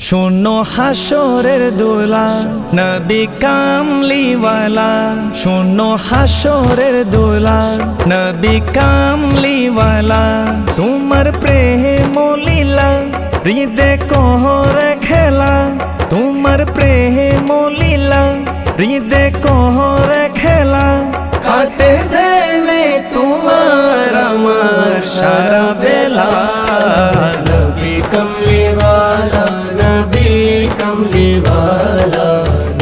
শোনো হাসরের দোলা নবী কামলিওয়ালা, শোনো হাসরের দোলা নবী কামলিওয়ালা। তোমার প্রেম লীলা হৃদে কহরে খেলা, তোমার প্রেম লীলা হৃদে কহরে খেলা। কাটে দেনে তোমার আমার সারা বেলা। নবী কমলিওয়ালা, নবী কমলিওয়ালা,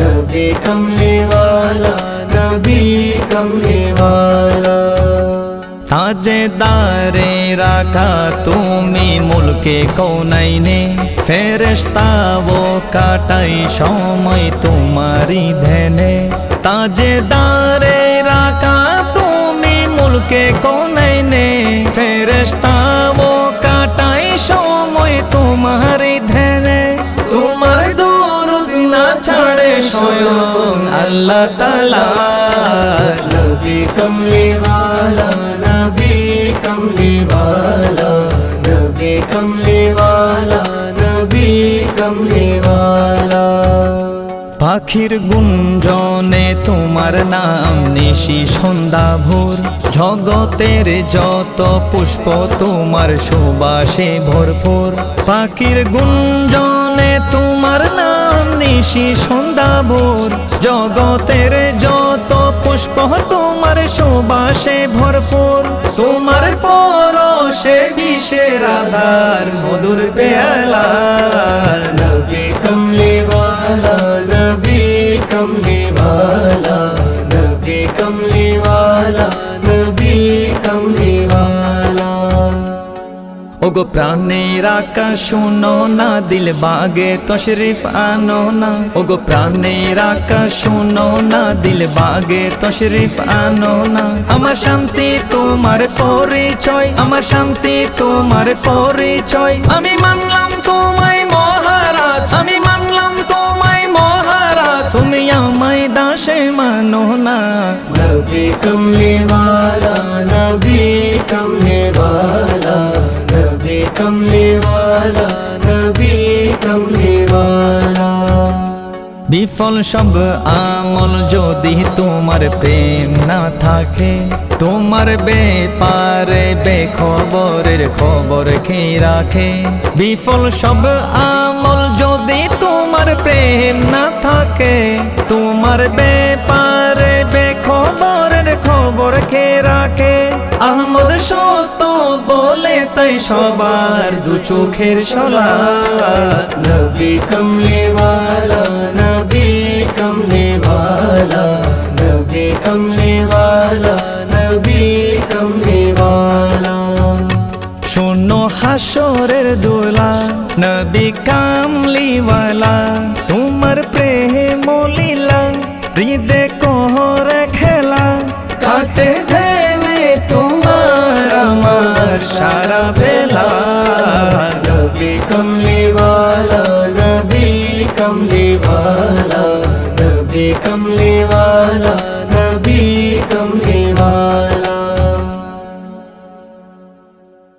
নবী কমলিওয়ালা, নবী কমলিওয়ালা। তাজেদারে রাখা তুমি মুলকে কৌনাইনে, ফেরেশতাও কাটাই সময় তোমারি ধ্যানে। তাজেদারে রাখা তুমি মুলকে কৌনাইনে, ফেরেশতাও কাটাই সময় তোমারি ধ্যানে। তোমার দরুদ না ছাড়ে স্বয়ং আল্লাহ তাআলা। নবী কমলিওয়ালা, নবী কমলিওয়ালা, নবী কমলিওয়ালা, নবী কমলিওয়ালা। পাখির গুঞ্জনে তোমার নাম নিশি সন্ধ্যা ভোর, জগতের যত পুষ্প তোমার সুবাসে ভরপুর। পাখির গুঞ্জনে তোমার নাম নিশি সন্ধ্যা ভোর, জগতের যত পুষ্প তোমার সুবাসে ভরপুর। তোমার পরশে বিষের আধার মধুর পেয়ালা। নবী কমলিওয়ালা, নবী কমলিওয়ালা, নবী কমলিওয়ালা, নবী কমলিওয়ালা। ওগো প্রাণের আকাশ শোনো না, দিল বাগে তশরিফ আনো না। ওগো প্রাণের আকাশ শোনো না, দিল বাগে তশরিফ আনো না। আমার শান্তি তোমার পরিচয়, আমার শান্তি তোমার পরিচয়। আমি মানলাম তোমায় মহারাজ, আমি মানলাম তোমায় মহারাজ। তুমি আমায় দাসে মানো না। নবী কমলিওয়ালা, নবী কমলিওয়ালা, নবী কমলিওয়ালা, নবী কমলিওয়ালা। বিফল সব আমল যদি তোমার প্রেম না থাকে, তোমার ব্যাপারে বেখবরের খবর কে রাখে। বিফল সব আমল যদি তোমার প্রেম না থাকে, তোমার ব্যাপারে বেখবরের খবর কে রাখে। আহমদ সত্য বলে তাই সবার দু চোখের শলা। নবী কমলিওয়ালা, নবী কমলিওয়ালা, নবী কমলিওয়ালা, নবী কমলিওয়ালা। শোনো হাসরের দোলা নবী কামলিওয়ালা, তোমার প্রেম লীলা হৃদে কহরে খেলা। কাটে দেনে তোমার আমার সারা বেলা। নবী কমলিওয়ালা, নবী কমলিওয়ালা, নবী কমলিওয়ালা, নবী কমলিওয়ালা।